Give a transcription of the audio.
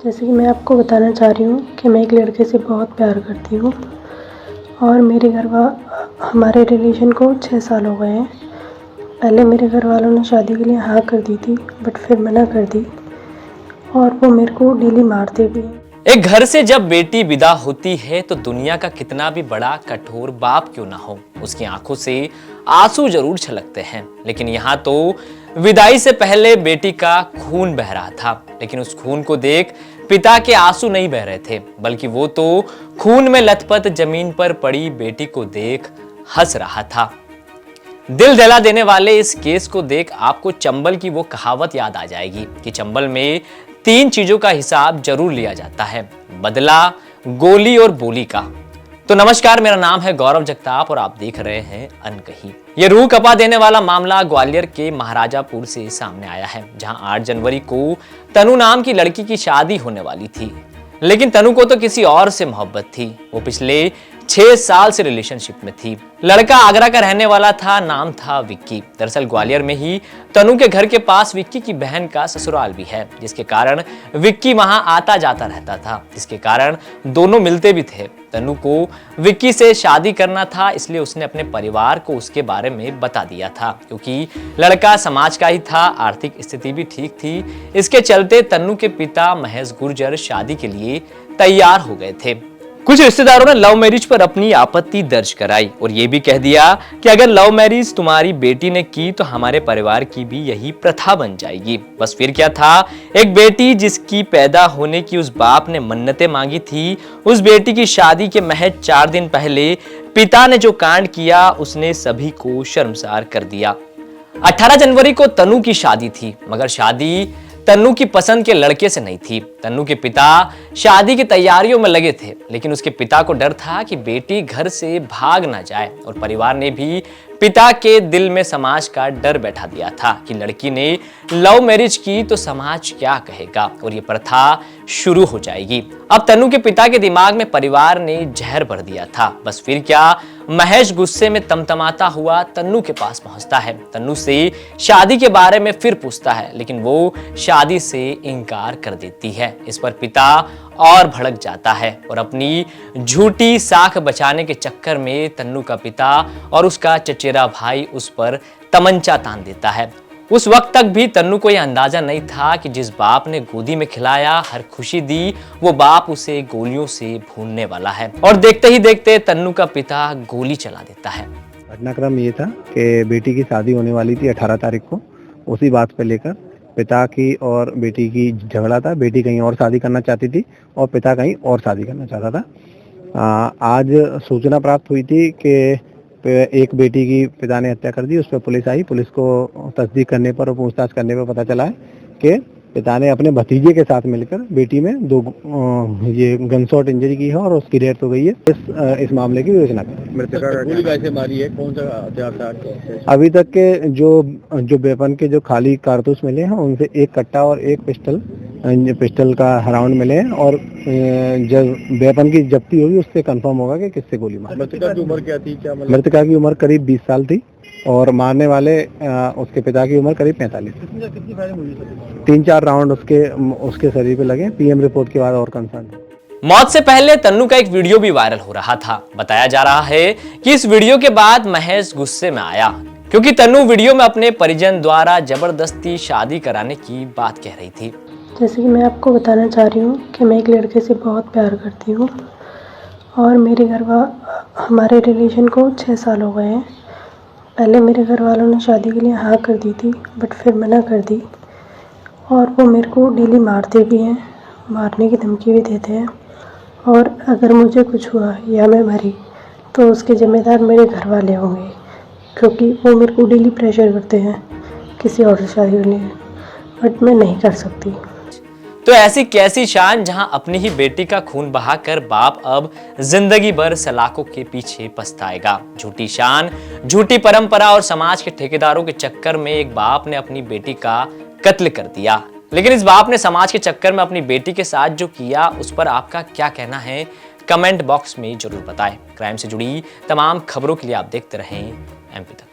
जैसे कि मैं आपको बताना चाह रही हूँ कि मैं एक लड़के से बहुत प्यार करती हूँ और हमारे रिलेशन को 6 साल हो गए हैं। पहले मेरे घर वालों ने शादी के लिए हाँ कर दी थी, बट फिर मना कर दी और वो मेरे को डेली मारते भी हैं। एक घर से जब बेटी विदा होती है तो दुनिया का कितना भी बड़ा कठोर बाप क्यों ना हो, उसकी आंखों से आंसू जरूर छलकते हैं। लेकिन यहाँ तो विदाई से पहले बेटी का खून बह रहा था, लेकिन उस खून को देख पिता के आंसू नहीं बह रहे थे, बल्कि वो तो खून में लथपथ जमीन पर पड़ी बेटी को देख हंस रहा था। दिल दहला देने वाले इस केस को देख आपको चंबल की वो कहावत याद आ जाएगी कि चंबल में 3 चीजों का हिसाब जरूर लिया जाता है, बदला, गोली और बोली का। तो नमस्कार, मेरा नाम है गौरव जगताप और आप देख रहे हैं अनकही। ये रूह कपा देने वाला मामला ग्वालियर के महाराजापुर से सामने आया है, जहां 8 जनवरी को तनु नाम की लड़की की शादी होने वाली थी। लेकिन तनु को तो किसी और से मोहब्बत थी। वो पिछले 6 साल से रिलेशनशिप में थी। लड़का आगरा का रहने वाला था, नाम था विक्की। दरअसल ग्वालियर में ही तनु के घर के पास विक्की की बहन का ससुराल भी है, जिसके कारण विक्की वहां आता जाता रहता था, जिसके कारण दोनों मिलते भी थे। तनु को विक्की से शादी करना था, इसलिए उसने अपने परिवार को उसके बारे में बता दिया था। क्योंकि लड़का समाज का ही था, आर्थिक स्थिति भी ठीक थी, इसके चलते तनु के पिता महेश गुर्जर शादी के लिए तैयार हो गए थे। कुछ रिश्तेदारों ने लव मैरिज पर अपनी आपत्ति दर्ज कराई और यह भी कह दिया कि अगर लव मैरिज तुम्हारी बेटी ने की तो हमारे परिवार की भी यही प्रथा बन जाएगी। बस फिर क्या था, एक बेटी जिसकी पैदा होने की उस बाप ने मन्नतें मांगी थी, उस बेटी की शादी के महज 4 दिन पहले पिता ने जो कांड किया उसने सभी को शर्मसार कर दिया। 18 जनवरी को तनु की शादी थी, मगर शादी तन्नू की पसंद के लड़के से नहीं थी। तन्नू के पिता शादी की तैयारियों में लगे थे, लेकिन उसके पिता को डर था कि बेटी घर से भाग ना जाए और परिवार ने भी पिता के दिल में समाज का डर बैठा दिया था कि लड़की ने लव मैरिज की तो समाज क्या कहेगा और ये प्रथा शुरू हो जाएगी। अब तन्नू के पिता के दिमाग में परिवार ने जहर भर दिया था। बस फिर क्या, महेश गुस्से में तमतमाता हुआ तन्नू के पास पहुंचता है। तन्नू से शादी के बारे में फिर पूछता है, लेकिन वो शादी से इनकार कर देती है। इस पर पिता और भड़क जाता है और अपनी झूठी साख बचाने के चक्कर में तन्नू का पिता और उसका चचेरा भाई उस पर तमंचा तान देता है। उस वक्त तक भी तन्नू को यह अंदाजा नहीं था कि जिस बाप ने गोदी में खिलाया, हर खुशी दी, वो बाप उसे गोलियों से भूनने वाला है। और देखते ही देखते तन्नू का पिता गोली चला देता है। घटनाक्रम ये था कि बेटी की शादी होने वाली थी 18 तारीख को। उसी बात पर लेकर पिता की और बेटी की झगड़ा था। बेटी कहीं और शादी करना चाहती थी और पिता कहीं और शादी करना चाहता था। आज सूचना प्राप्त हुई थी कि एक बेटी की पिता ने हत्या कर दी। उस पर पुलिस आई। पुलिस को तस्दीक करने पर और पूछताछ करने पर पता चला है कि पिता ने अपने भतीजे के साथ मिलकर बेटी में 2 ये गनशॉट इंजरी की है और उसकी डेथ हो गई है। इस मामले की विवेचना करें। मृतका गोली कैसे मारी है, कौन सा हथियार था? अभी तक के जो वेपन के जो खाली कारतूस मिले हैं उनसे एक कट्टा और एक पिस्टल का राउंड मिले हैं और जब वेपन की जब्ती होगी उससे कंफर्म होगा कि किससे गोली मारी। मृतका की उम्र क्या थी? मृतका की उम्र करीब 20 साल थी और मारने वाले उसके पिता की उम्र करीब 45। 3-4 राउंड उसके शरीर पे लगे। पीएम रिपोर्ट के बाद और कंसर्न। मौत से पहले तन्नू का एक वीडियो भी वायरल हो रहा था। बताया जा रहा है कि इस वीडियो के बाद महेश गुस्से में आया, क्योंकि तन्नू वीडियो में अपने परिजन द्वारा जबरदस्ती शादी कराने की बात कह रही थी। जैसे कि मैं आपको बताना चाह रही हूँ कि मैं एक लड़के से बहुत प्यार करती हूँ और हमारे रिलेशन को 6 साल हो गए हैं। पहले मेरे घर वालों ने शादी के लिए हाँ कर दी थी, बट फिर मना कर दी और वो मेरे को डेली मारते भी हैं, मारने की धमकी भी देते हैं। और अगर मुझे कुछ हुआ या मैं मरी तो उसके जिम्मेदार मेरे घर वाले होंगे, क्योंकि वो मेरे को डेली प्रेशर करते हैं किसी और से शादी करने के, बट मैं नहीं कर सकती। तो ऐसी कैसी शान जहां अपनी ही बेटी का खून बहाकर बाप अब जिंदगी भर सलाखों के पीछे पछताएगा। झूठी शान, झूठी परंपरा और समाज के ठेकेदारों के चक्कर में एक बाप ने अपनी बेटी का कत्ल कर दिया। लेकिन इस बाप ने समाज के चक्कर में अपनी बेटी के साथ जो किया उस पर आपका क्या कहना है, कमेंट बॉक्स में जरूर बताएं। क्राइम से जुड़ी तमाम खबरों के लिए आप देखते रहें एमपी तक।